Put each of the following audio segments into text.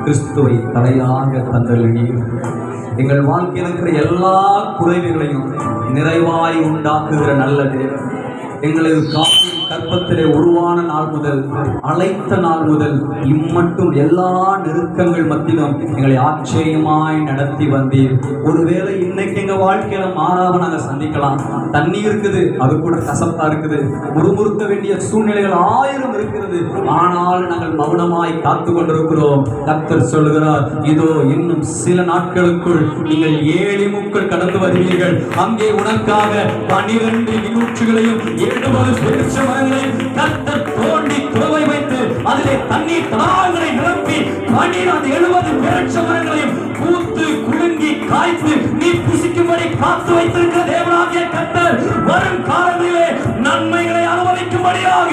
கிறிஸ்துவை தலையாக தந்தருளி எங்கள் வாழ்க்கையில் இருக்கிற எல்லா குறைவுகளையும் நிறைவாய் உண்டாக்குகிற நல்ல தேவன். எங்களை கற்பத்திலே உருவான நாள் முதல், அழைத்த நாள் முதல் இம்மட்டும் எல்லா நெருக்கங்கள் மத்தியிலும் எங்களை ஆச்சரியமாய் நடத்தி வந்தீர். ஒருவேளை இன்னைக்கு எங்க வாழ்க்கையில மாறாம நாங்க சந்திக்கலாம். தண்ணி இருக்குது, அது கூட கசப்பா இருக்குது, முறுமுறுக்க வேண்டிய சூழ்நிலைகள் 1000 இருக்கிறது. ஆனால் நாங்கள் மௌனமாய் காத்து கொண்டிருக்கிறோம். கர்த்தர் சொல்கிறார், இதோ இன்னும் சில நாட்களுக்குள் நீங்கள் 7 முக்கள் கடந்து வருவீர்கள். அங்கே உனக்காக 12 நீரூற்றுகளையும் 70 பெருச்ச மரங்களையும் கர்த்தர் தோண்டி துறவை வைத்து அதிலே தண்ணீர் தடாகங்களை நிரப்பி 70 பெருச்ச மரங்களையும் பூத்து குலுங்கி காய்த்து நீ புசிக்கும்படி காத்து வைத்திருக்கிற தேவனாகிய கர்த்தர் வரும் காலங்களிலே நன்மைகளை அனுபவிக்கும்படியாக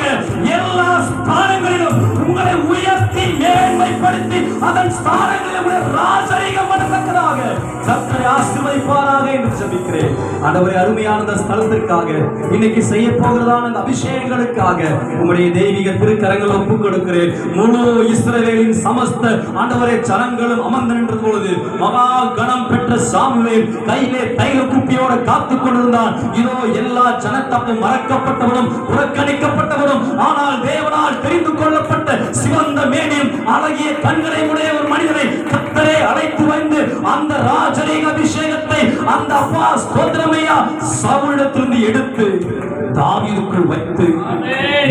எல்லா ஸ்தானங்களிலும் உங்களை உயர்த்தி மேன்மைப்படுத்தி அதன் ஸ்தானங்களில் உங்களை ராஜரீகம் பண்ணத்தக்கதாக கர்த்தரை ஆசீர்வதிப்பாராக என்று ஜெபிக்கிறேன். ஆண்டவரே, அருமையான இந்த ஸ்தலத்திற்காக, இன்னைக்கு செய்ய போகிறதான அந்த அபிஷேகங்களுக்காக உங்களுடைய தெய்வீக திருக்கரங்கள் ஒப்புக் கொடுக்கிறேன். முழு இஸ்ரவேலின் சமஸ்த ஆண்டவரே ஜனங்களும் அமர்ந்து நின்ற பொழுது மகா கணம் பெற்ற சாமுவேல் கையிலே தைல குப்பியோடு காத்துக் கொண்டிருந்தான். இதோ எல்லா ஜனத்தப்பும் மறக்கப்பட்டவனும் புறக்கணிக்கப்பட்டவனும் ஆனால் தேவனால் தெரிந்து கொள்ளப்பட்ட சிவந்த மேனியும் அழகிய கண்களை உடைய ஒரு மனிதனை கர்த்தரே அழைத்து வந்து அந்த ராஜரீக அபிஷேகத்தை அந்த அப்பா ஸ்தோத்திரமையா சவுலிடத்திலிருந்து எடுத்து தாவீதுக்குள் வைத்து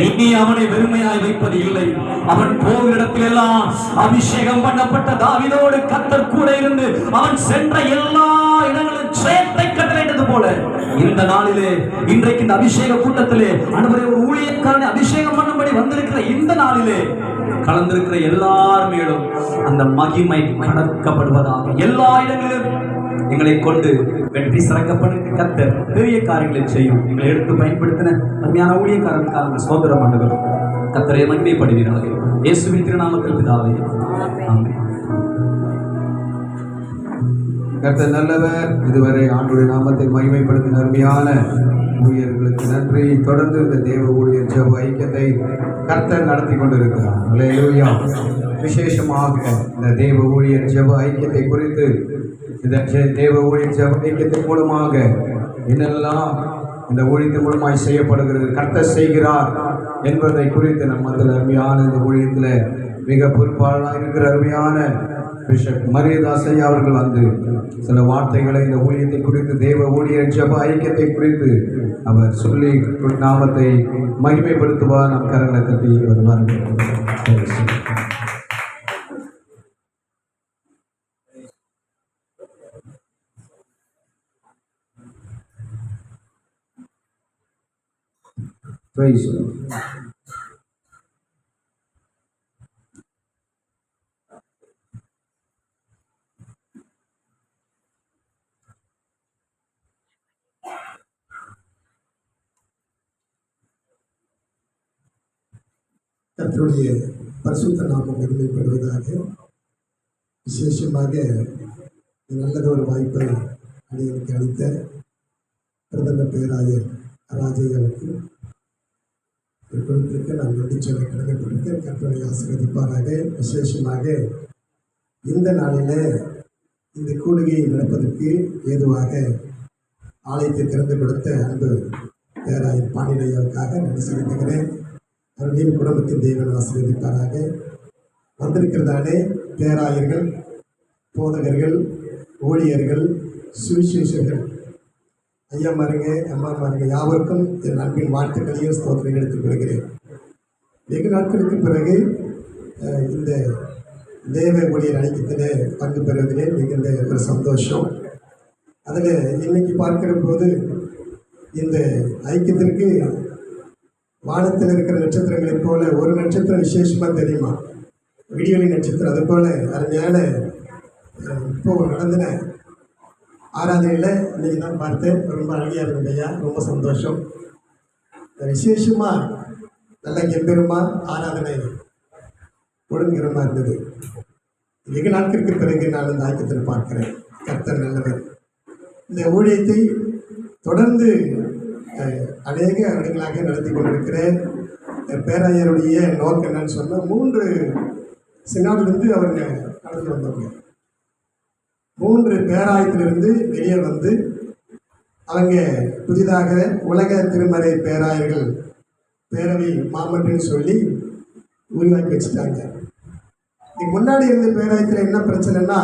இனி அவனை வெறுமையாய் வைப்பது இல்லை. அவன் போகிற இடத்திலெல்லாம் அபிஷேகம் பண்ணப்பட்ட தாவீதோடு கர்த்தர் கூட இருந்து அவன் சென்ற எல்லா இடங்களிலும் ஜெயத்தை கட்டளையிட்டது போல இந்த நாளிலே, இன்றைக்கு இந்த அபிஷேக கூட்டத்திலே ஆண்டவரே ஒரு ஊழியக்காரனை அபிஷேகம் பண்ணும்படி வந்திருக்கிற இந்த நாளிலே கலந்திருக்கிற எல்லார் மேலும் அந்த மகிமை கடக்கப்படுவதாக. எல்லா இடங்களிலும் எங்களை கொண்டு வெற்றி சிறக்கப்பட்டு கர்த்தர் பெரிய காரியங்களை செய்யும். எங்களை எடுத்து பயன்படுத்தின அருமையான ஊழியக்காரனுக்காக சோதரம் பண்ணுகிறோம். கர்த்தரை மகிமைப்படுவீராக. இயேசுவின் திருநாமத்தில் பிதாவே, ஆமென். கர்த்தர் நல்லவர். இதுவரை ஆண்டுடைய நாமத்தை மகிமைப்படுத்தின அருமையான ஊழியர்களுக்கு நன்றி. தொடர்ந்து இந்த தேவ ஊழியர் ஜெப ஐக்கியத்தை கர்த்தர் நடத்தி கொண்டிருக்கிறார். அல்லேலூயா. விசேஷமாக இந்த தேவ ஊழியர் ஜெப ஐக்கியத்தை குறித்து, இந்த தேவ ஊழியர் ஜெப ஐக்கியத்தின் மூலமாக என்னெல்லாம் இந்த ஊழியத்தின் மூலமாய் செய்யப்படுகிறது, கர்த்தர் செய்கிறார் என்பதை குறித்து நம்ம அருமையான இந்த ஊழியத்தில் மிக பொறுப்பாளராக இருக்கிற அருமையான பிஷப் மரியதாசையா அவர்கள் வந்து சில வார்த்தைகளை இந்த ஊழியத்தை குறித்து, தேவ ஊழியர் ஜெப ஐக்கியத்தை குறித்து அவர் சொல்லி நாமத்தை மகிமைப்படுத்துவார். நம் கரங்களை தட்டி வருவார்கள். கர்த்தருடைய பரிசுத்த நாமம் மகிமைப்படுவதாக. விசேஷமாக நல்லதொரு வாய்ப்பை அடியனுக்கு அளித்த பிரதமர் பேராயர் ராஜையாவுக்கு கொடுத்திருக்க நான் நன்றி சொல்ல கடமைப்பட்டிருக்கேன். கர்த்தரை ஆசீர்வதிப்பாராக. விசேஷமாக இந்த நாளில் இந்த கூடுகையை நடப்பதற்கு ஏதுவாக ஆலயத்தை திறந்து கொடுத்த அன்பு பேராயர் பாண்டியனையாவுக்காக நன்றி செலுத்துகிறேன். அவர்களையும் குடும்பத்தின் தேவன் ஆசீர்வதிப்பாராக. வந்திருக்கிறதானே பேராயர்கள், போதகர்கள், ஊழியர்கள், சுவிசேஷர்கள், ஐயாமாருங்க, அம்மாமாருங்க யாவருக்கும் என் அன்பின் வாழ்த்துக்களையும் ஸ்தோத்திரங்கள் எடுத்துக் கொள்கிறேன். வெகு நாட்களுக்கு பிறகு இந்த தேவ ஊழியர் ஐக்கியத்தில் பங்கு பெறுவதிலே மிகுந்த ஒரு சந்தோஷம். அதில் இன்னைக்கு பார்க்கிற போது இந்த ஐக்கியத்திற்கு வானத்தில் இருக்கிற நட்சத்திரங்களைப் போல ஒரு நட்சத்திரம் விசேஷமாக தெரியுமா, விடியொலி நட்சத்திரம். அது போல் அருமையான இப்போது நடந்தின ஆராதனையில் இன்றைக்கி தான் பார்த்தேன். ரொம்ப அழகியாக இருந்தது ஐயா, ரொம்ப சந்தோஷம். விசேஷமாக நல்ல கம்பீரமாக ஆராதனை ஒழுங்குகிறமாக இருந்தது. வெகு நாட்களுக்கு பிறகு நான் இந்த ஐக்கியத்தில் பார்க்கிறேன். கர்த்தர் நல்லவர். இந்த ஊழியத்தை தொடர்ந்து அநேக வருடங்களாக நடத்தி கொண்டிருக்கிறேன். பேராயருடைய நோக்கம் என்னன்னு சொன்னால் 3 சினாடிலிருந்து அவங்க கடந்து வந்தவங்க. 3 பேராயத்திலிருந்து வெளியே வந்து அவங்க புதிதாக உலக திருமறை பேராயர்கள் பேரவை மாமன்றன்னு சொல்லி உருவாக்கி வச்சுட்டாங்க. இதுக்கு முன்னாடி இருந்த பேராயத்தில் என்ன பிரச்சனைன்னா,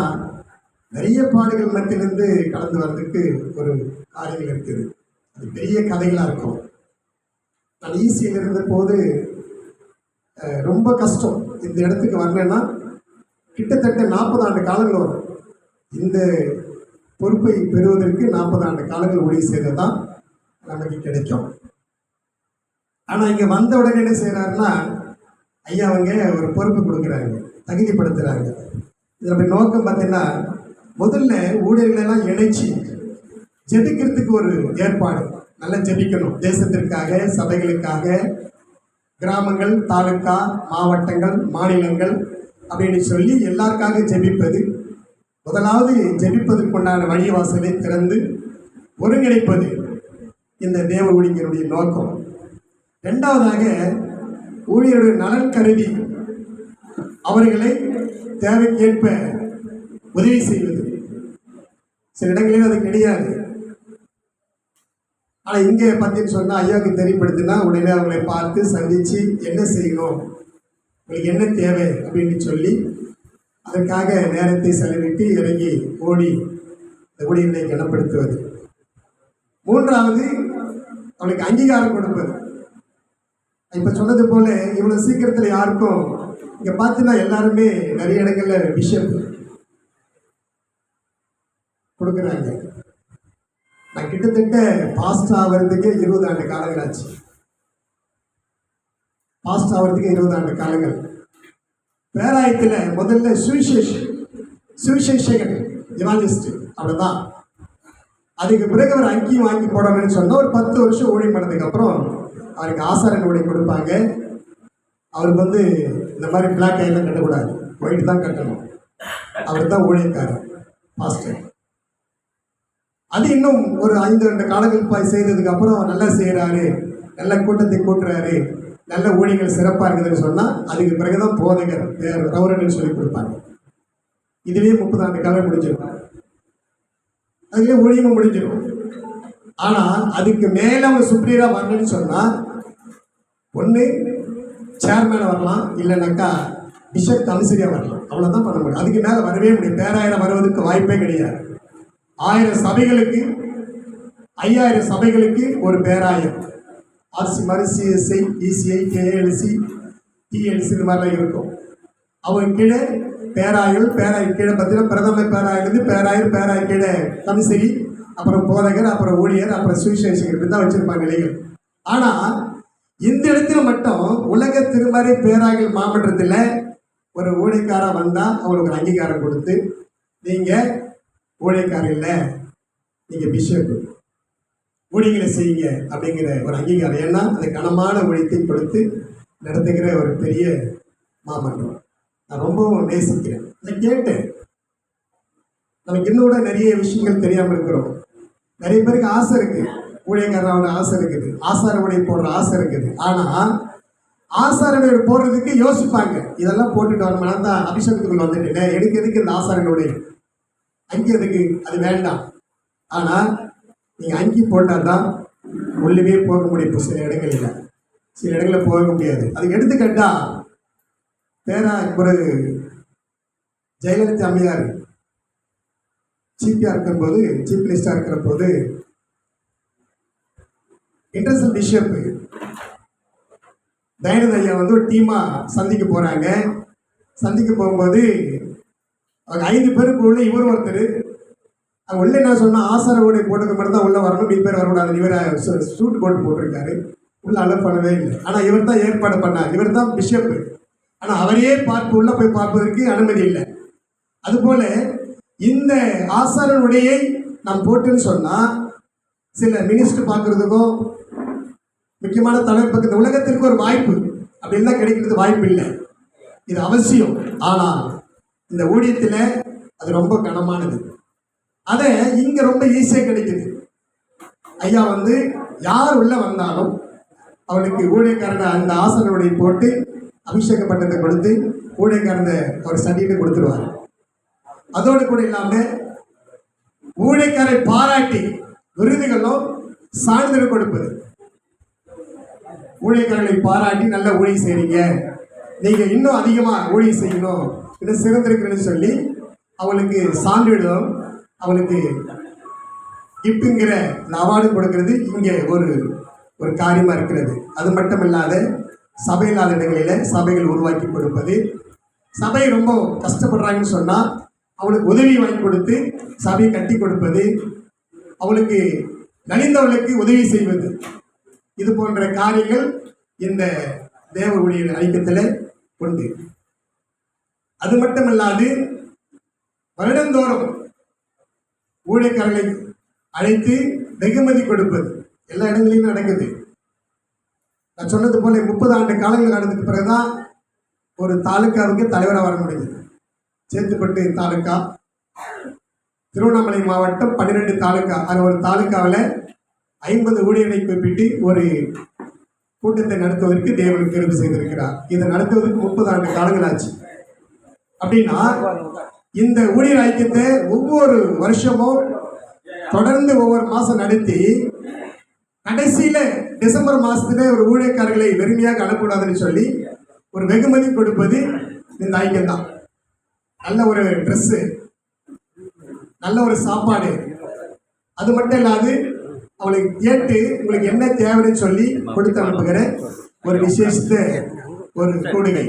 நிறைய பாடுகள் மத்தியிலிருந்து கடந்து வர்றதுக்கு ஒரு காரியங்கள் இருக்குது. அது பெரிய கதைகளாக இருக்கும். நான் ஈசியில் இருந்த போது ரொம்ப கஷ்டம். இந்த இடத்துக்கு வரலன்னா கிட்டத்தட்ட 40 ஆண்டு காலங்கள் வரும். இந்த பொறுப்பை பெறுவதற்கு 40 ஆண்டு காலங்கள் ஊழியம் செய்தது தான் நமக்கு கிடைக்கும். ஆனால் இங்கே வந்த உடனே என்ன செய்கிறாருன்னா, ஐயா அவங்க ஒரு பொறுப்பு கொடுக்குறாங்க, தகுதிப்படுத்துகிறாங்க. இதனுடைய நோக்கம் பார்த்தீங்கன்னா, முதல்ல ஊழியர்களெல்லாம் இணைச்சி ஜெபிக்கிறதுக்கு ஒரு ஏற்பாடு. நல்லா ஜெபிக்கணும், தேசத்திற்காக, சபைகளுக்காக, கிராமங்கள், தாலுக்கா, மாவட்டங்கள், மாநிலங்கள் அப்படின்னு சொல்லி எல்லாருக்காக ஜெபிப்பது. முதலாவது ஜெபிப்பதற்குண்டான வழிவாசலை திறந்து ஒருங்கிணைப்பது இந்த தேவ ஊழியர்களுடைய நோக்கம். ரெண்டாவதாக ஊழியருடைய நலன் கருதி அவர்களை தேவைக்கேற்ப உதவி செய்வது. சில இடங்களில் அது கிடையாது. ஆனால் இங்கே பார்த்தீங்கன்னு சொன்னால், ஐயாவுக்கு தெரியப்படுத்தினா உடனே அவங்களை பார்த்து சந்தித்து என்ன செய்யணும், உங்களுக்கு என்ன தேவை அப்படின்னு சொல்லி அதற்காக நேரத்தை செலவிட்டு இறங்கி ஓடி இந்த ஊழியர்களை கனப்படுத்துவது. மூன்றாவது அவளுக்கு அங்கீகாரம் கொடுப்பது. இப்போ சொன்னது போல இவ்வளோ சீக்கிரத்தில் யாருக்கும் இங்கே பார்த்தீங்கன்னா எல்லாருமே நிறைய இடங்களில் பிஷப் கொடுக்குறாங்க. நான் கிட்டத்தட்ட பாஸ்ட் ஆகிறதுக்கு 20 ஆண்டு காலங்கள் ஆச்சு. பாஸ்ட் ஆகிறதுக்கு 20 ஆண்டு காலங்கள். பேராயத்தில் முதல்ல சுவிசேஷகன் இவாஞ்சலிஸ்ட் அவ்வளோதான். அதுக்கு பிறகு அவர் அங்கேயும் வாங்கி போடணும்னு சொன்னால் ஒரு 10 வருஷம் ஊழியம் பண்ணதுக்கப்புறம் அவருக்கு ஆசாரன் ஊழியம் கொடுப்பாங்க. அவருக்கு இந்த மாதிரி பிளாக் கையெல்லாம் கட்டக்கூடாது, ஒயிட் தான் கட்டணும். அவர் தான் ஊழியக்காரர், பாஸ்டர். அது இன்னும் ஒரு 5 ஆண்டு காலங்கள் செய்ததுக்கப்புறம் நல்லா செய்கிறாரு, நல்ல கூட்டத்தை கூட்டுறாரு, நல்ல ஊழியர்கள் சிறப்பாக இருக்குதுன்னு சொன்னால் அதுக்கு பிறகுதான் போதகர் ரவரன்னு சொல்லி கொடுப்பாங்க. இதுலேயே 30 ஆண்டு காலம் முடிஞ்சிடும், அதுலேயே ஊழியமும் முடிஞ்சிடும். ஆனால் அதுக்கு மேலே அவங்க சுப்ரீராக வரணும்னு சொன்னால் ஒன்று சேர்மேனை வரலாம், இல்லைனாக்கா பிஷப் கமிஷரியாக வரலாம். அவ்வளோதான் பண்ண முடியும். அதுக்கு மேலே வரவே முடியும். பேராயிரம் வருவதற்கு வாய்ப்பே கிடையாது. 1000 சபைகளுக்கு 5000 சபைகளுக்கு ஒரு பேராயம். ஆர்சி மாதிரி சிஎஸ்ஐ, இசிஐ, கேஎல்சி, டிஎல்சி இது மாதிரிலாம் இருக்கும். அவங்க கீழே பேராயர் கீழே பார்த்தீங்கன்னா பிரதம பேராயிலிருந்து பேராயர் கீழே கமிஷரி, அப்புறம் போதகர், அப்புறம் ஊழியர், அப்புறம் சுவிசேஷகர், இப்படி தான் வச்சுருப்பாங்க நிலைகள். ஆனால் இந்த இடத்துல மட்டும் உலக திருமறை பேராயர்கள் மாமன்றத்தில் ஒரு ஊழியக்காரர் வந்தால் அவங்களுக்கு ஒரு அங்கீகாரம் கொடுத்து, நீங்கள் ஊழியக்காரர் இல்லை, நீங்கள் பிஷப், ஊழியர்களை செய்யுங்க அப்படிங்கிற ஒரு அங்கீகாரம். ஏன்னா அந்த கனமான ஊழியத்தை கொடுத்து நடத்துகிற ஒரு பெரிய மாமன்றம். நான் ரொம்பவும் நேசிக்கிறேன். நான் கேட்டேன், நமக்கு இன்னும் கூட நிறைய விஷயங்கள் தெரியாமல் இருக்கிறோம். நிறைய பேருக்கு ஆசை இருக்குது, ஊழியக்காரனோட ஆசை இருக்குது, ஆசார உடை போடுற ஆசை இருக்குது. ஆனால் ஆசார உடை போடுறதுக்கு யோசிப்பாங்க, இதெல்லாம் போட்டுட்டு வரணும்னா தான் அபிஷேகத்துக்குள்ள வந்துட்டேன், எனக்கு எதுக்கு இந்த ஆசார உடை, அங்கி எதுக்கு, அது வேண்டாம். ஆனால் நீங்கள் அங்கி போட்டால் தான் உள்ளவே போக முடியும். இப்போ சில இடங்களில் போக முடியாது. அதுக்கு எடுத்துக்கிட்டா ஒரு ஜெயலலிதா அம்மையார் சீஃபாக இருக்கும்போது, சீஃப் மினிஸ்டராக இருக்கிற போது இன்டர்நேஷனல் பிஷப் தயானந்த ஐயா ஒரு டீமாக சந்திக்க போகிறாங்க. சந்திக்க போகும்போது அவங்க 5 பேருக்கு உள்ள இவர் ஒருத்தர். அவங்க உள்ள என்ன சொன்னால், ஆசார உடை போட்டதுக்கு மட்டும் தான் உள்ளே வரணும், 2 பேர் வரக்கூடாது. இவர் சூட் போட்டிருக்காரு, உள்ள அலோவ் பண்ணவே இல்லை. ஆனால் இவர் தான் ஏற்பாடு பண்ணார், இவர் தான் பிஷப்பு. ஆனால் அவரையே பார்த்து உள்ளே போய் பார்ப்பதற்கு அனுமதி இல்லை. அதுபோல் இந்த ஆசாரன் உடையை நாம் போட்டுன்னு சொன்னால் சில மினிஸ்டர் பார்க்குறதுக்கும் முக்கியமான தலைவர் இந்த உலகத்திற்கு ஒரு வாய்ப்பு அப்படின்லாம் கிடைக்கிறது வாய்ப்பு இல்லை. இது அவசியம். ஆனால் இந்த ஊழியத்தில் அது ரொம்ப கனமானது. அதை இங்கே ரொம்ப ஈஸியாக கிடைக்குது. ஐயா யார் உள்ள வந்தாலும் அவனுக்கு ஊழியக்காரனை அந்த ஆசனுடைய போட்டு அபிஷேக பட்டத்தை கொடுத்து ஊழியக்காரந்த ஒரு சர்டிஃபிகேட் கொடுத்துருவார். அதோடு கூட இல்லாமல் ஊழியக்காரை பாராட்டி விருதுகளும் சான்றிதழ் கொடுப்பது. ஊழியக்காரர்களை பாராட்டி நல்ல ஊழியம் செய்றீங்க, நீங்கள் இன்னும் அதிகமாக ஊழியம் செய்யணும், இன்னும் சிறந்திருக்கிறேன்னு சொல்லி அவளுக்கு சான்றிதழும் அவளுக்கு கிஃப்ட்டுங்கிற இந்த அவார்டு கொடுக்கறது இங்கே ஒரு காரியமாக இருக்கிறது. அது மட்டும் இல்லாத சபை இல்லாத இடங்களில் சபைகள் உருவாக்கி கொடுப்பது. சபை ரொம்ப கஷ்டப்படுறாங்கன்னு சொன்னால் அவளுக்கு உதவி வாங்கி கொடுத்து சபையை கட்டி கொடுப்பது, அவளுக்கு நலிந்தவளுக்கு உதவி செய்வது, இது போன்ற காரியங்கள் இந்த தேவ ஊழியர் ஐக்கியத்தில் உண்டு. அது மட்டுமல்லாது வருடந்தோறும் ஊழியக்காரர்களை அழைத்து வெகுமதி கொடுப்பது எல்லா இடங்களிலும் நடக்குது. நான் சொன்னது போல 30 ஆண்டு காலங்கள் நடந்ததுக்கு பிறகுதான் ஒரு தாலுக்காவுக்கு தலைவராக வர முடியுது. சேத்துப்பட்டு தாலுக்கா, திருவண்ணாமலை மாவட்டம் 12 தாலுக்கா, அது ஒரு தாலுக்காவில் 50 ஊழியர்களை குறிப்பிட்டு ஒரு கூட்டத்தை நடத்துவதற்கு தேவன் தேர்வு செய்திருக்கிறார். இதை நடத்துவதற்கு 30 ஆண்டு காலங்கள் ஆச்சு. அப்படின்னா இந்த ஊழியர் ஐக்கியத்தை ஒவ்வொரு வருஷமும் தொடர்ந்து ஒவ்வொரு மாதம் நடத்தி கடைசியில் டிசம்பர் மாதத்துல ஒரு ஊழியக்காரர்களை வெறுமையாக அனுப்பக்கூடாதுன்னு சொல்லி ஒரு வெகுமதி கொடுப்பது இந்த ஐக்கியம் தான். நல்ல ஒரு ட்ரெஸ்ஸு, நல்ல ஒரு சாப்பாடு, அது மட்டும் இல்லாது அவளுக்கு கேட்டு உங்களுக்கு என்ன தேவைன்னு சொல்லி கொடுத்து அனுப்புகிற ஒரு விசேஷத்தை ஒரு கூடுகை.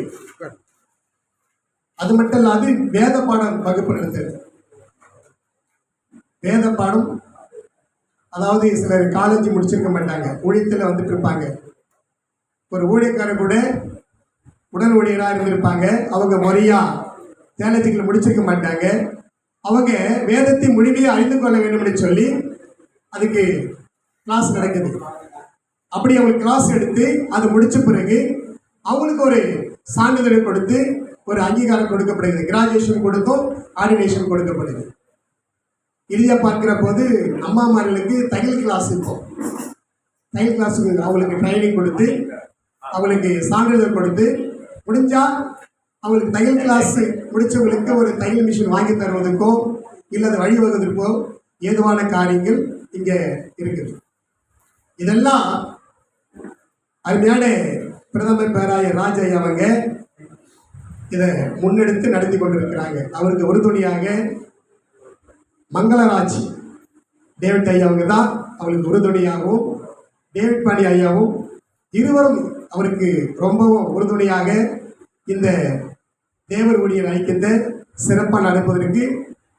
அது மட்டும் இல்லாது வேத பாடம் வகுப்பு நடத்துறது. வேத பாடம், அதாவது சிலர் காலேஜ் முடிச்சிருக்க மாட்டாங்க, ஊழியத்தில் வந்துட்டு இருப்பாங்க. ஒரு ஊழியக்காரர் கூட உடல் ஊழியராக இருந்திருப்பாங்க, அவங்க முறையாக தியாலஜிக்கல் முடிச்சிருக்க மாட்டாங்க. அவங்க வேதத்தை முழுமையாக அறிந்து கொள்ள வேண்டும்னு சொல்லி அதுக்கு கிளாஸ் நடக்குது. அப்படி அவங்க கிளாஸ் எடுத்து அது முடித்த பிறகு அவங்களுக்கு ஒரு சான்றிதழ் கொடுத்து ஒரு அங்கீகாரம் கொடுக்கப்படுது. கிராஜுவேஷன் கொடுத்தும் ஆர்டினேஷன் கொடுக்கப்படுது. இறுதியாக பார்க்குற போது அம்மாமார்களுக்கு தையல் கிளாஸ் இருக்கும். தையல் கிளாஸுக்கு அவங்களுக்கு ட்ரைனிங் கொடுத்து அவங்களுக்கு சான்றிதழ் கொடுத்து முடிஞ்சால் அவங்களுக்கு தையல் கிளாஸ் முடித்தவங்களுக்கு ஒரு தையல் மிஷின் வாங்கி தருவதற்கோ இல்லை அதை வழிவகுவதற்கோ ஏதுவான காரியங்கள் இங்கே இருக்குது. இதெல்லாம் அருமையான பிரதமர் பேராயர் ராஜையா அவங்க இதை முன்னெடுத்து நடத்தி கொண்டிருக்கிறாங்க. அவருக்கு உறுதுணையாக மங்களராஜ் டேவிட் ஐயா அவங்க தான் அவருக்கு உறுதுணையாகவும், டேவிட் பாண்டி ஐயாவும் இருவரும் அவருக்கு ரொம்பவும் உறுதுணையாக இந்த தேவர் ஊழியர் ஐக்கியத்தை சிறப்பாக நடப்பதற்கு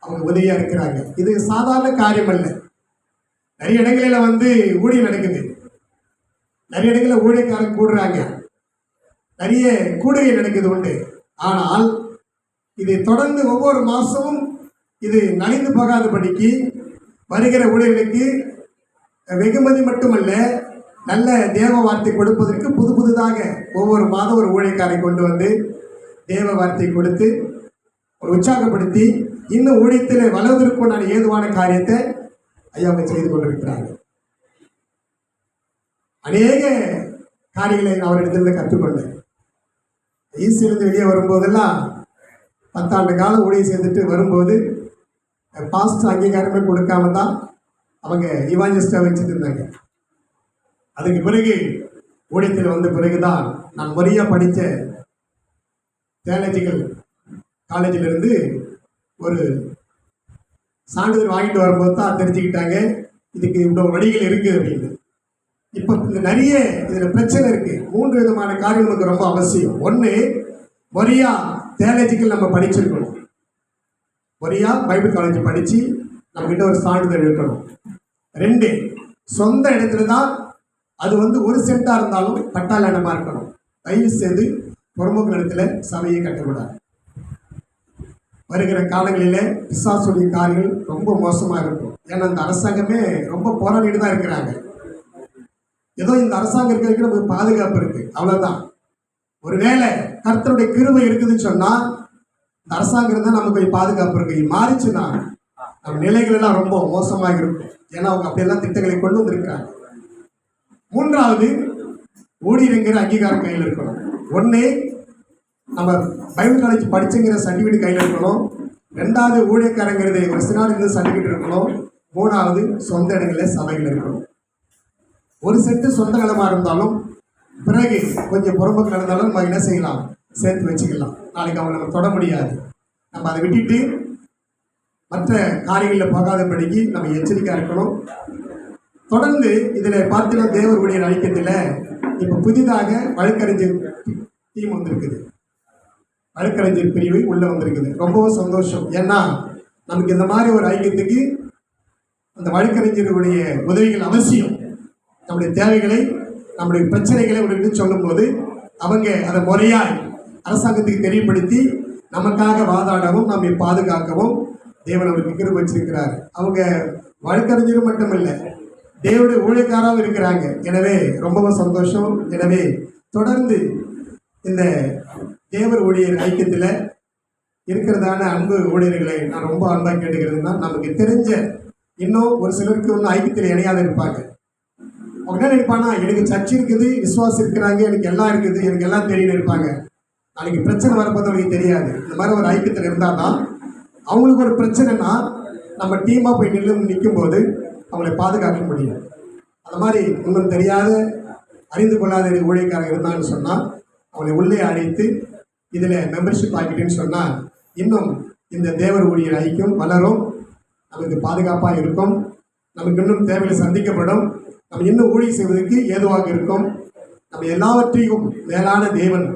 அவங்க உதவியாக இருக்கிறாங்க. இது சாதாரண காரியம் அல்ல. நிறைய இடங்களில் ஊழியம் நடக்குது, நிறைய இடங்களில் ஊழியக்காரங்க கூடுறாங்க, நிறைய கூடுகை நடக்குது உண்டு. ஆனால் இது தொடர்ந்து ஒவ்வொரு மாதமும் இது நலிந்து போகாதபடிக்கு வருகிற ஊழியர்களுக்கு வெகுமதி மட்டுமல்ல, நல்ல தேவ வார்த்தை கொடுப்பதற்கு புதுதாக ஒவ்வொரு மாதம் ஒரு ஊழியக்காரை கொண்டு வந்து தேவ வார்த்தை கொடுத்து ஒரு உற்சாகப்படுத்தி இன்னும் ஊழியத்தில் வளர்வதற்குண்டான ஏதுவான காரியத்தை ஐயா அவங்க செய்து கொண்டிருக்கிறாங்க. அநேக காரியங்களை அவரிடத்திலிருந்து கற்றுக்கொண்டேன். ஈஸியிலிருந்து வெளியே வரும்போதெல்லாம் 10 ஆண்டு காலம் ஊழியம் செய்துட்டு வரும்போது பாஸ்ட் அங்கீகாரமே கொடுக்காம தான் அவங்க இவாஞ்சலிஸ்டாக வச்சுட்டு இருந்தாங்க. அதுக்கு பிறகு ஊழியத்தில் வந்த பிறகுதான் நான் முறையாக படித்த தியாலஜிக்கல் காலேஜிலிருந்து ஒரு சான்றிதழ் வாங்கிட்டு வரும்போது தான் தெரிஞ்சுக்கிட்டாங்க இதுக்கு இவ்வளோ வழிகள் இருக்குது அப்படின்னு. இப்போ இந்த நிறைய இதில் பிரச்சனை இருக்குது. 3 விதமான காரியம் நமக்கு ரொம்ப அவசியம். 1, முறையாக தியாலஜிக்கல் நம்ம படிச்சிருக்கணும். முறையாக பைபிள் காலேஜ் படித்து நம்மகிட்ட ஒரு சான்றிதழ் இருக்கணும். 2, சொந்த இடத்துல தான் அது 1 சென்ட்டாக இருந்தாலும் பட்டாள இடமா இருக்கணும். தயவு செய்து புறம்போக்கு இடத்துல சபையை கட்டக்கூடாது. வருகிற காலங்களில் பிசாசுடைய காரியங்கள் ரொம்ப மோசமாக இருக்கும். ஏன்னா இந்த அரசாங்கமே ரொம்ப போராடிட்டு தான் இருக்கிறாங்க. ஏதோ இந்த அரசாங்கம் இருக்கிறதுக்கு நமக்கு பாதுகாப்பு இருக்குது, அவ்வளோதான். ஒருவேளை கர்த்தருடைய கிருபை இருக்குதுன்னு சொன்னால் இந்த அரசாங்கம் இருந்தால் நமக்கு கொஞ்சம் பாதுகாப்பு இருக்குது. மாறிச்சுன்னா நம்ம நிலைகள் எல்லாம் ரொம்ப மோசமாக இருக்கும். ஏன்னா அவங்க அப்படியெல்லாம் திட்டங்களை கொண்டு வந்திருக்கிறாங்க. 3வது, ஊழியருங்கிற அங்கீகாரம் கையில் இருக்கணும். 1, நம்ம பைபிள் காலேஜ் படிச்சுங்கிற சர்டிஃபிகேட் கையில் இருக்கணும். ரெண்டாவது ஊழியக்காரங்கிறது ஒரு சினாடு இருந்து சர்டிஃபிகேட் இருக்கணும். மூணாவது சொந்த இடங்களில் சபைகள் இருக்கணும். ஒரு செட்டு சொந்த நிலமாக இருந்தாலும் பிறகு கொஞ்சம் புறம்புக்கு நடந்தாலும் நம்ம என்ன செய்யலாம், சேர்த்து வச்சுக்கலாம். நாளைக்கு அவங்க நம்ம தொட முடியாது. நம்ம அதை விட்டுட்டு மற்ற காரியங்களில் போகாதபடிக்கு நம்ம எச்சரிக்கையாக இருக்கணும். தொடர்ந்து இதில் பார்த்தீங்கன்னா தேவருடைய ஐக்கியத்தில் இப்போ புதிதாக வழக்கறிஞர் டீம் வந்திருக்குது. வழக்கறிஞர் பிரிவு உள்ளே வந்திருக்குது. ரொம்பவும் சந்தோஷம். ஏன்னா நமக்கு இந்த மாதிரி ஒரு ஐக்கியத்துக்கு அந்த வழக்கறிஞருடைய உதவிகள் அவசியம். நம்முடைய தேவைகளை, நம்முடைய பிரச்சனைகளை உங்களுக்கு சொல்லும்போது அவங்க அதை முறையாய் அரசாங்கத்துக்கு தெரியப்படுத்தி நமக்காக வாதாடவும் நம்மை பாதுகாக்கவும் தேவன் அவருக்கு கிருபை வச்சிருக்கிறார். அவங்க வழக்கறிஞரும் மட்டும் இல்லை, தேவனுடைய ஊழியக்காராகவும் இருக்கிறாங்க. எனவே ரொம்பவும் சந்தோஷம். எனவே தொடர்ந்து இந்த தேவர் ஊழியர் ஐக்கியத்தில் இருக்கிறதான அன்பு ஊழியர்களை நான் ரொம்ப அன்பாக கேட்டுக்கிறதுனா, நமக்கு தெரிஞ்ச இன்னும் ஒரு சிலருக்கு ஒன்றும் ஐக்கியத்தில் இணையாத இருப்பாங்க. அவங்க என்ன நினைப்பானா, எனக்கு சர்ச்சை இருக்குது, விசுவாசம் இருக்கிறாங்க, எனக்கு எல்லாம் இருக்குது, எனக்கு எல்லாம் தெரியும் இருப்பாங்க. நாளைக்கு பிரச்சனை வரப்போது அவங்களுக்கு தெரியாது. இந்த மாதிரி ஒரு ஐக்கியத்தில் இருந்தால் தான் அவங்களுக்கு ஒரு பிரச்சனைனா நம்ம டீமாக போய் நிற்கும்போது அவங்களை பாதுகாக்க முடியும். அந்த மாதிரி இன்னும் தெரியாத, அறிந்து கொள்ளாத ஊழியக்காரங்க இருந்தான்னு சொன்னால் அவங்களை உள்ளே அழைத்து இதில் மெம்பர்ஷிப் ஆகிட்டுன்னு சொன்னால் இன்னும் இந்த தேவர் ஊழியர் ஐக்கியம் வளரும், நமக்கு பாதுகாப்பாக இருக்கும், நமக்கு இன்னும் தேவைகளை சந்திக்கப்படும், நம்ம இன்னும் ஊழியம் செய்வதற்கு ஏதுவாக இருக்கும். நம்ம எல்லாவற்றையும் மேலான தேவன்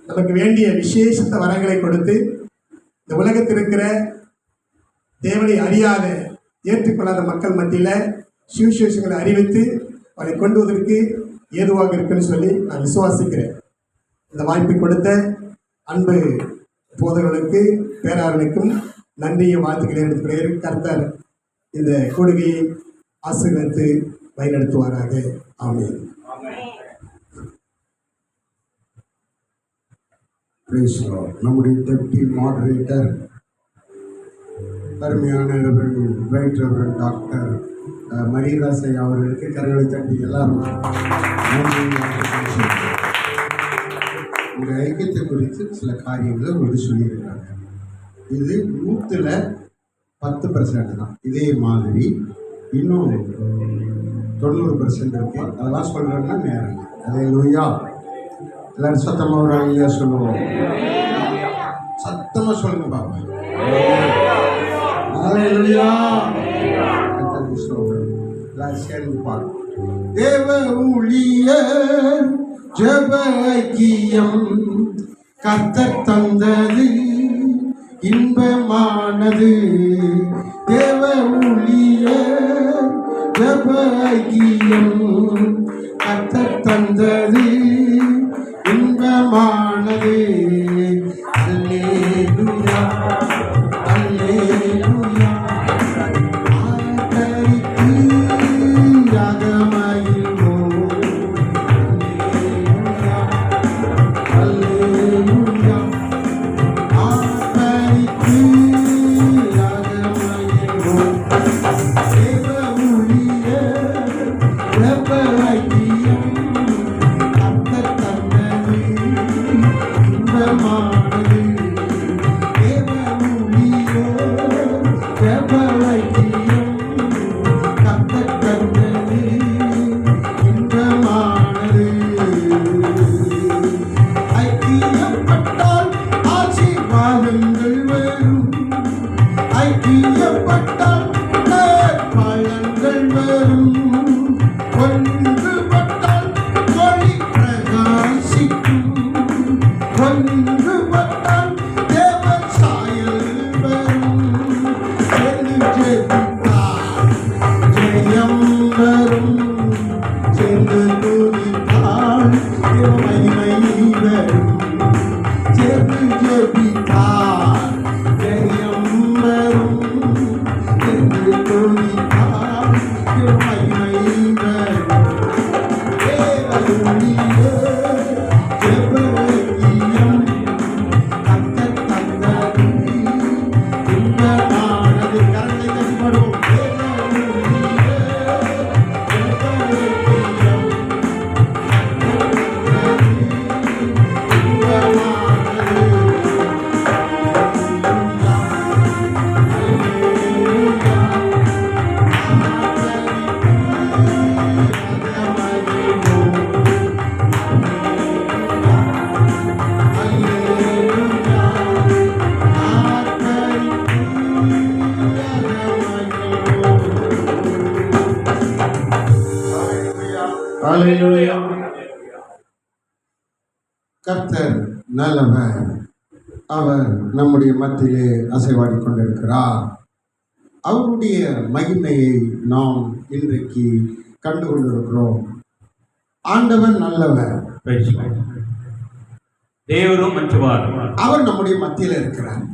நமக்கு வேண்டிய விசேஷத்த வரங்களை கொடுத்து இந்த உலகத்தில் இருக்கிற தேவனை அறியாத, ஏற்றுக்கொள்ளாத மக்கள் மத்தியில் சுவிசேஷங்களை அறிவித்து அவரை கொண்டு வருவதற்கு ஏதுவாக இருக்குன்னு சொல்லி நான் விசுவாசிக்கிறேன். இந்த வாய்ப்பை கொடுத்த அன்பு போதர்களுக்கு, பேராளர்களுக்கும் நன்றியை வாழ்த்துக்களை எடுத்துக்கிறேன். கர்த்தர் இந்த கூடுகையை ஆசீர்வதித்து வழிநடத்துவாராக. ஆமென். நம்முடைய டெப்டி மாடரேட்டர் அருமையான ரைட் ரெவரண்ட் டாக்டர் மரியதாசை அவர்களுக்கு கரங்களை தட்டி எல்லாரும் இந்த ஐக்கியத்தை குறித்து சில காரியங்களை உங்களுக்கு சொல்லியிருக்காங்க. இது 100% தான். இதே மாதிரி இன்னும் 90% இருக்கு. அதெல்லாம் சொல்கிறேன்னா நேரம். அல்லேலூயா. எல்லாரும் சத்தமாக ஒரு ஐயா சொல்லுவோம். சத்தமாக சொல்லுங்க பாப்பா. அல்லேலூயா. எல்லாரும் சேர்ந்து பாருங்க. தேவ ஊழியர் ஜெப ஐக்கியம் கர்த்தர் தந்தது இன்பமானது. தேவ ஊழியர் ஜெப ஐக்கியம் கர்த்தர் தந்தது இன்பமானது. அல்லேலூயா அல்லேலூயா. ஆதரித்து ராகமகிழ்வோம். அல்லேலூயா அல்லேலூயா. ஆதரித்து ராகமகிழ்வோம். தேவ ஊழியர் ஜெப ஐக்கியம் கர்த்தர் தந்தது இன்பமானது. தேவ அல்லேலூயா. கர்த்தர் நல்லவர். அவர் நம்முடைய மத்தியிலே அசைவாடி கொண்டிருக்கிறார். அவருடைய மகிமையை நாம் இன்றைக்கு கண்டு கொண்டிருக்கிறோம். ஆண்டவர் நல்லவர். దేవుడు మంచివాడు. அவர் நம்முடைய மத்தியில இருக்கிறார்.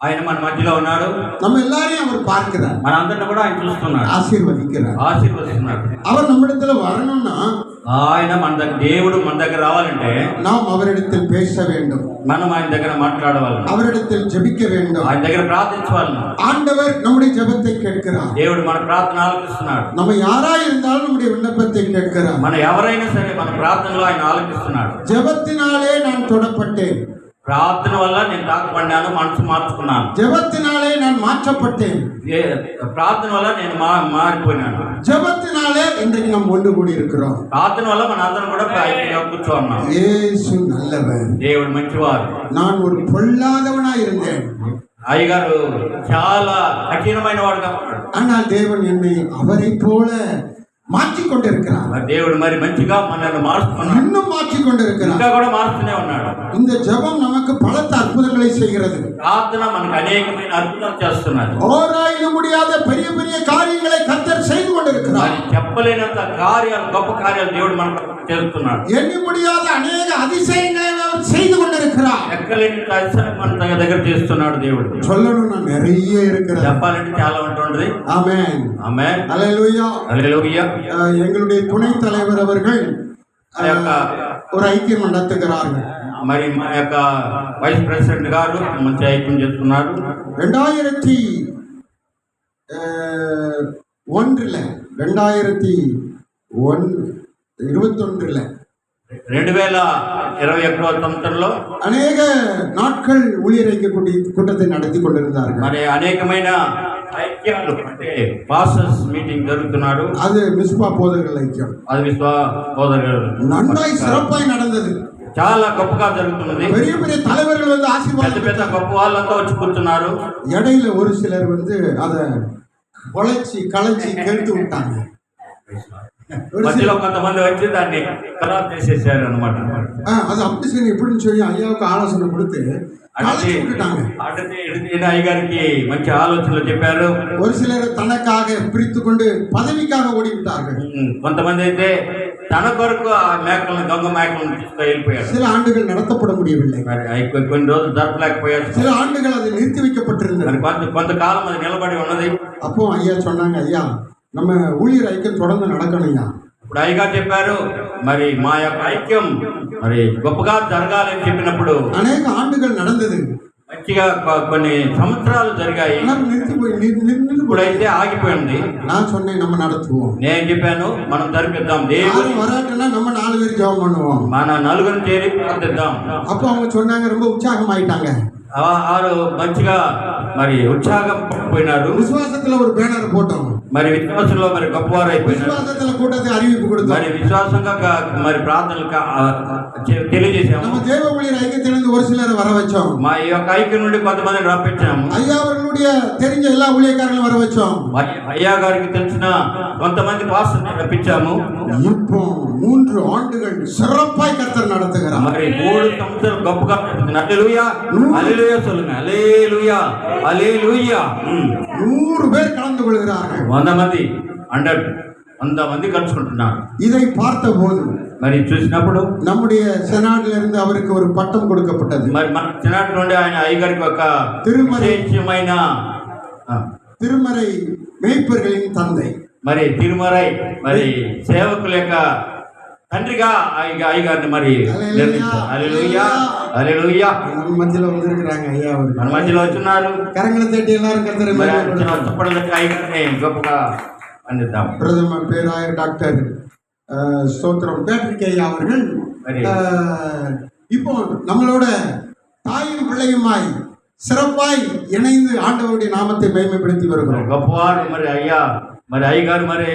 ఆయన మన మధ్యలో ఉన్నాడు. நம்ம எல்லாரையும் அவர் பார்க்கிறார். మనందరిని కూడా ఆయన చూస్తున్నాడు, ஆசீர்வதிக்கிறார். ఆశీర్వదిస్తున్నాడు. அவர் நம்மிடத்துல வரணும்னா ఆయన మన దగ్గర, దేవుడు మన దగ్గర రావాలంటే நாம் அவரிடத்தில் பேச வேண்டும். మనం ఆయన దగ్గర మాట్లాడవాలి, அவரிடத்தில் ஜெபிக்க வேண்டும். ఆయన దగ్గర ప్రార్థించాలి. ஆண்டவர் நம்முடைய ஜெபத்தை கேட்கிறார். దేవుడు మన ప్రార్థన ఆలకిస్తున్నాడు. நம்ம யாரா இருந்தாலும் நம்முடைய விண்ணப்பத்தை கேட்கிறார். మన ఎవరైనా సరే మన ప్రార్థనలో ఆయన ఆలకిస్తున్నాడు. ஜெபத்தினாலே நான் தொடப்பட்டேன். ప్రార్థన వల్ల నేను తాకపడ్డాను, మనసు మార్చుకున్నాను. ஜெபத்தினாலே நான் மாற்றப்பட்டேன். ప్రార్థన వల్ల నేను మారిపోయినాను. ஜெபத்தினாலே இன்றைக்கு நாம் ஒன்று கூடி இருக்கிறோம். ప్రార్థన వల్ల మన అందరం కూడా ఐక్యంగా కూర్చోన్నాం. இயேசு நல்லவர். దేవుడు మంచివారు. நான் ஒரு பொல்லாதவனா இருந்தேன். అయ్యగారు చాలా కఠినమైన వాడుగా ఉన్నాడు. ஆனால் தேவன் என்னை அவரை போல மாற்றிக் கொண்டிருக்கிறார். దేవుడు మరి మంచిగా మనల్ని మారుస్తున్నాడు, இன்னும் மாற்றிக் கொண்டிருக்கிறார். ఇంకా కూడా మారుస్తూనే ఉన్నాడు. இந்த ஜெபம் நமக்கு பலத்த அற்புதங்களை செய்கிறது. ప్రార్థన మనకు అనేకమైన అద్భుతాలు చేస్తున్నది. ஓராயிர முடியாத பெரிய பெரிய காரியங்களை கர்த்தர் செய்து கொண்டிருக்கிறார். మరి చెప్పలేనంత కార్యాలు, గొప్ప కార్యాలు దేవుడు మనకు చేస్తున్నాడు. எண்ணி முடியாத அநேக அதிசயங்களை அவர் செய்து கொண்டிருக்கிறார். ఎక్కలేని అతిశయం మన దగ్గర చేస్తున్నాడు దేవుడు. சொல்லணும்னா நிறைய இருக்கிறது. చెప్పాలంటే చాలా ఉంటుంది. ஆமென். ఆమేన్. அல்லேலூயா. హల్లెలూయా. எங்களுடைய துணைத் தலைவர் அவர்கள் ஒரு ஐக்கியம் நடத்துகிறார்கள். మరి మా యొక్క వైస్ ప్రెసిడెంట్ గారు మంచి ఐక్యం చేస్తున్నారు. 2021 2021 సంవత్సరంలో அநேக நாட்கள் ஊழியர் ஐக்கிய கூட்டத்தை நடத்தி கொண்டிருந்தார்கள். మరి అనేకమైన ఐక్యాలు అంటే పాస్టర్స్ మీటింగ్ జరుగుతున్నాడు. அது மிஸ்பா போதகர்கள் ஐக்கியம். అది విశ్వా సోదరులు நன்றாய் சிறப்பாய் நடந்தது. చాలా గొప్పగా జరుగుతున్నది. பெரிய பெரிய தலைவர்கள் வந்து పెద్ద ஆசீர்வாதம் పెద్ద గొప్ప వాళ్ళంతా వచ్చి కూర్చున్నారు. இடையில ஒரு சிலர் வந்து அதை உழைச்சி களைச்சி கெடுத்து விட்டாங்க. మధ్యలో కొంతమంది వచ్చి దాన్ని ఖరాబ్ చేసేసారు అనమాట. அது அப்படி சரி எப்படின்னு சொல்லி ஐயாவுக்கு ஆலோசனை கொடுத்து களைச்சி விட்டுட்டாங்க. అయ్యగారికి మంచి ఆలోచనలు చెప్పారు. ஒரு சிலர் தனக்காக பிரித்து கொண்டு பதவிக்காக ஓடிவிட்டார்கள். కొంతమంది అయితే తన కొరకు ఆ మేకలను, దొంగ మేకలను తీసుకు వెళ్ళిపోయారు. சில ஆண்டுகள் நடத்தப்பட முடியவில்லை. మరి కొన్ని రోజులు జరపలేకపోయారు. சில ஆண்டுகள் அது நிறுத்தி வைக்கப்பட்டிருந்தது. మరి కొంతకాలం అది నిలబడి ఉన్నది. அப்போ ஐயா சொன்னாங்க, ஐயா நம்ம ஊழியர் ஐக்கியம் தொடர்ந்து நடக்கணும் ஐயா. ఇప్పుడు అయ్యగారు చెప్పారు, మరి మా యొక్క ఐక్యం మరి గొప్పగా జరగాలని చెప్పినప్పుడు அநேக ஆண்டுகள் நடந்தது. మంచిగా కొన్ని సంవత్సరాలు జరిగాయి. ఇప్పుడైతే ఆగిపోయింది. நான் சொன்னேன் நம்ம நடத்துவோம். నేను చెప్పాను మనం జరిపిద్దాం. யாரும் வராட்டனா நம்ம 4 பேர் ஜெபம் பண்ணுவோம். మన నలుగురు చేరి ప్రార్థిద్దాం. அப்போ அவங்க சொன்னாங்க, ரொம்ப உற்சாகம் ஆயிட்டாங்க. వారు మంచిగా మరి ఉత్సాహం పోయినారు. விசுவாசத்துல ஒரு பேனர் போட்டோம். మరి విశ్వాసంలో మరి గొప్పవారు అయిపోయినారు. விசுவாசத்துல கூட்டத்தை அறிவிப்பு கொடுத்தோம். మరి విశ్వాసంగా మరి ప్రార్థనలు తెలియజేసాము. நம்ம தேவ ஊழியர் ஐக்கியத்திலிருந்து ஒரு சிலரை வர வச்சோம். మా యొక్క ఐక్యం నుండి కొంతమందిని రప్పించాము. ஐயா அவர்களுடைய தெரிஞ்ச எல்லா ஊழியக்காரங்களும் வர வச்சோம். అయ్యా గారికి తెలిసిన కొంతమంది పాస్టర్ని రప్పించాము. இப்போ 3 ஆண்டுகள் சிறப்பாய் கர்த்தர் நடத்துகிறார். మరి 3 సంవత్సరాలు గొప్పగా హల్లెలూయా హల్లెలూయా சொல்லுங்க. హల్లెలూయా హల్లెలూయా. 100 பேர் கலந்து கொள்கிறார்கள். 100 మంది 100 మంది కలుసుకుంటున్నారు. இதை பார்த்தபோது మరి చూసినప్పుడు நம்முடைய செனாட்ல இருந்து அவருக்கு ஒரு பட்டம் கொடுக்கப்பட்டது. మరి మన సెనాట్ నుండి ఆయన అయ్యగారికి ఒక విశేషమైన திருமறை மேய்ப்பர்களின் தந்தை, మరి తిరుమరై మరి సేవకుల యొక్క తండ్రిగా అయ్యగారిని మరి హల్లెలూయా హల్లెలూయా. நம்ம மத்தியில வந்திருக்கிறாங்க ஐயா. మన మధ్యలో వచ్చున్నారు. கரங்களை தட்டி எல்லாரும் கர்த்தரை మహిమపరచండి. అయ్యగారిని గొప్పగా అందిద్దాం. பிரதமர் பேராயர் டாக்டர் ஸ்தோத்திரம் பேட்ரிக் ஐயா அவர்கள் இப்போ நம்மளோட தாயும் பிள்ளையுமாய் சிறப்பாய் இணைந்து ஆண்டவருடைய நாமத்தை மகிமைப்படுத்தி வருகிறோம். గొప్పవారు మరి అయ్యా, మరి అయ్యగారు మరి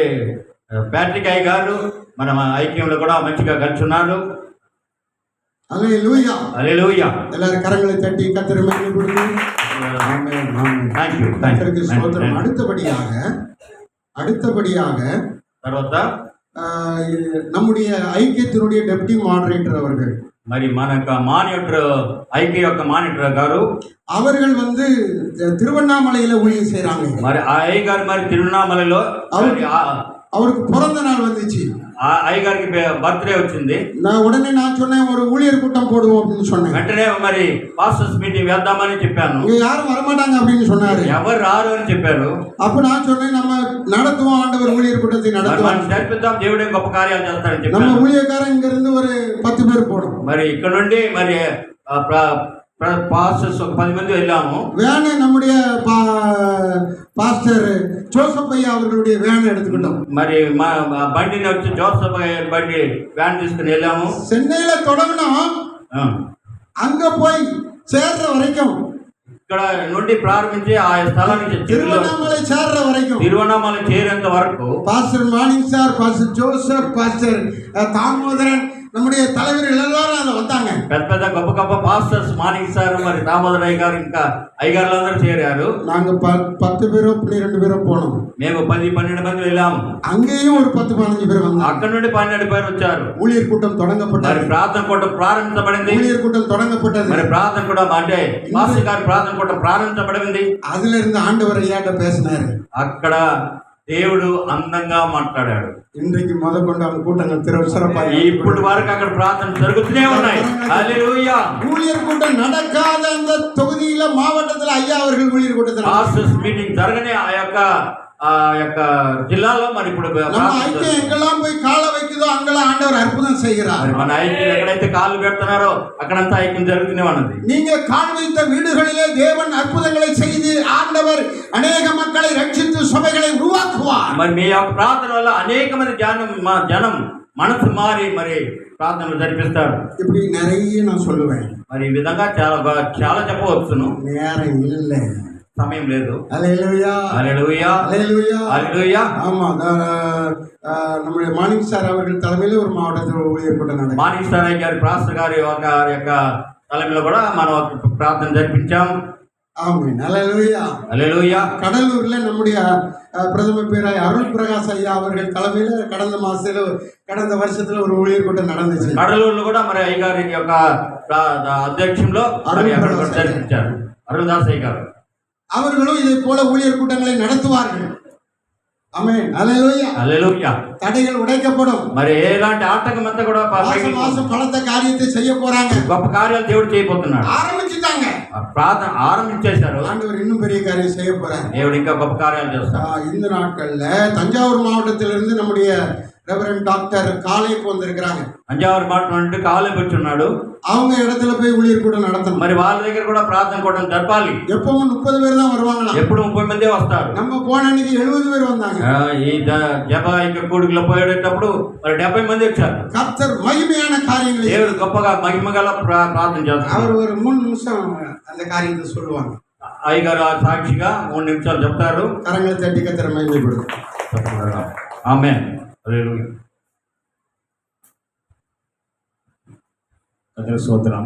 ప్యాట్రిక్ అయ్యగారు మన ఐక్యంలో కూడా మంచిగా కలుసున్నారు. அல்லேலூயா హల్లెలూయా. எல்லாரும் கரங்களை தட்டி கர்த்தரை மகிமைப்படுத்தி ஆமென் ஆமென். థాంక్యూ கர்த்தருக்கு ஸ்தோத்திரம். அடுத்தபடியாக తర్వాత நம்முடைய ஐக்கியத்தினுடைய டெப்டி மாடரேட்டர் அவர்கள் మరి మన యొక్క మానిటర్ ఐక్య యొక్క మానిటర్ గారు அவர்கள் வந்து திருவண்ணாமலையில ஊழியம் செய்றாங்க. మరి ఆ అయ్య గారు మరి తిరువణామలలో அவருக்கு பிறந்த நாள் வந்துச்சு. ఆ అయ్య గారికి బర్త్డే వచ్చింది. உடனே நான் சொன்னேன் ஒரு ஊழியர் கூட்டம் போடுவோம் அப்படின்னு சொன்னேன். వెంటనే మరి పాస్టర్స్ మీటింగ్ వేద్దామని చెప్పాను. இங்க யாரும் வரமாட்டாங்க அப்படின்னு சொன்னாரு. ఎవరు రారు అని చెప్పారు. அப்ப நான் சொன்னேன் நம்ம நடத்துவோம், ஆண்டவர் ஊழியர் கூட்டத்தை நடத்துவோம், జరిపిద్దాం, దేవుడే గొప్ప కార్యాలు చేస్తారని చెప్పాను. நம்ம ஊழியக்காரங்க இங்க இருந்து ஒரு 10 பேர் போனோம். మరి ఇక్కడ నుండి మరి పాస్టర్స్ ఒక 10 మంది వెళ్ళాము. வேனை நம்முடைய பாஸ்டர் ஜோசப் ஐயா அவர்களுடைய வேனை எடுத்துக்கிட்டோம். మరి మా బండిని వచ్చి జోసఫ్ బండి వ్యాన్ తీసుకుని వెళ్ళాము. சென்னையில தொடங்கணும், அங்க போய் சேர்ற வரைக்கும், ఇక్కడ నుండి ప్రారంభించి ఆ స్థలానికి திருவண்ணாமலை சேர்ற வரைக்கும், తిరువణామల చేరేంత వరకు pastor morning sir, pastor Joseph, pastor Damodaran, நம்முடைய தலைவர்கள் எல்லாரும் அதுல வந்தாங்க. పెద్ద పెద్ద గొప్ప గొప్ప పాస్టర్స్ మానిక్ సార్ మరి దామోదర్ అయ్య గారు ఇంకా అయ్యగారులు అందరూ చేరారు. நாங்க 10 பேரோ 12 பேரோ போனோம். మేము 10-12 మంది వెళ్ళాము. அங்கேயும் ஒரு 10-15 பேர் வந்தாங்க. అక్కడ నుండి 12 పేరు వచ్చారు. ஊழியர் கூட்டம் தொடங்கப்பட்டது. మరి ప్రార్థన కూటం ప్రారంభించబడింది. ஊழியர் கூட்டம் தொடங்கப்பட்டது. మరి ప్రార్థన కూడా అంటే పాస్టర్ గారి ప్రార్థన కూటం ప్రారంభించబడింది. அதுல இருந்து ஆண்டவர் ஐயாட்ட பேசினாரு. అక్కడ దేవుడు అందంగా మాట్లాడాడు. இன்றைக்கு முதற்கொண்டு அந்த கூட்டங்கள் சிறப்பாக ఇప్పుడు వరకు అక్కడ ప్రార్థన జరుగుతూనే ఉన్నాయి. హల్లెలూయా. ஊழியர் கூட்டம் நடக்காத அந்த தொகுதியில மாவட்டத்தில் ஐயா அவர்கள் ஊழியர் கூட்டத்தில் పాస్టర్స్ మీటింగ్ జరగనే ఆ యొక్క జిల్లాలో మరి ఇప్పుడు நம்ம ஐக்கியம் எங்கெல்லாம் போய் காலை வைக்குதோ அங்கெல்லாம் ஆண்டவர் அற்புதம் செய்கிறார். మన ఐక్యం ఎక్కడైతే కాళ్ళు పెడుతున్నారో అక్కడంతా ఐక్యం జరుగుతూనే ఉన్నది. நீங்க கால் வைத்த வீடுகளிலே தேவன் அற்புதங்களை செய்து ஆண்டவர் அநேக மக்களை ரட்சித்து சபைகளை உருவாக்குவார். మరి మీ యొక్క ప్రార్థన వల్ల అనేక మంది జనం మనసు మారి మరి ప్రార్థనలు జరిపిస్తారు. இப்படி நிறைய நான் சொல்லுவேன். మరి ఈ విధంగా చాలా చెప్పవచ్చును. நேரம் இல்லை, సమయం లేదు. அல்லேலூயா, హల్లెలూయా, அல்லேலூயா, హల్లెలూయా. ஆமா, நம்முடைய மாணிக் சார் அவர்கள் தலைமையில ஒரு மாவட்டத்தில் ஊழியர் கூட்டம் நடந்தது. మానిక్ సార్ గారి పాస్టర్ గారి యొక్క తలమిలో కూడా మనం ప్రార్థన జరిపించాం. ஆமென், அல்லேலூயா, హల్లెలూయా. கடலூர்ல நம்முடைய பிரதம பேராய் அருள் பிரகாஷ் ஐயா அவர்கள் தலைமையில கடந்த வருஷத்துல ஒரு ஊழியர் கூட்டம் நடந்துச்சு. கடலூరులో కూడా మరి అయ్యగారి యొక్క అధ్యక్షంలో జరిపించారు. అరుణదాస్ అయ్య గారు அவர்களும் இதை போல ஊழியர் கூட்டங்களை நடத்துவார்கள். ஆமென், அல்லேலூயா, హల్లెలూయా. தடைகள் உடைக்கப்படும். మరి ఎలాంటి ఆటంకం అంతా కూడా மாசம் பலத்த காரியத்தை செய்ய போறாங்க. గొప్ప కార్యాలు దేవుడు చేయబోతున్నాడు. ஆரம்பிச்சுட்டாங்க, ప్రార్థన ఆరంభించేశారు. ஆண்டவர் இன்னும் பெரிய காரியம் செய்ய போறார். దేవుడు ఇంకా గొప్ప కార్యాలు చేస్తాడు. இந்த நாட்கள்ல தஞ்சாவூர் மாவட்டத்திலிருந்து நம்முடைய ரெவரண்ட் டாக்டர் காலேப் வந்திருக்கிறாங்க. తంజావూరు మాట నుండి కాలేపు వచ్చున్నాడు. அவங்க இடத்துல போய் ஊழியர் கூட்டம் நடத்தணும். మరి వాళ్ళ దగ్గర కూడా ప్రార్థన కూటం జరపాలి. எப்பவும் 30 பேர் தான் வருவாங்களா? ఎప్పుడు 30 మందే వస్తారు. நம்ம போன அன்னைக்கு 70 பேர் வந்தாங்க. ఈ జప ఇంకా కూడికలో పోయేటప్పుడు మరి 70 మంది వచ్చారు. கர்த்தர் மகிமையான காரியங்களை దేవుడు గొప్పగా మహిమగల ప్రార్థన చేస్తారు. அவர் ஒரு 3 நிமிஷம் அந்த காரியத்தை சொல்லுவாங்க. అయ్యగారు సాక్షిగా 3 నిమిషాలు చెప్తారు. கரங்களை தட்டி கர்த்தரை மகிமைப்படுத்தும். ఆమేన్, హల్లెలూయా. స్తోత్రం.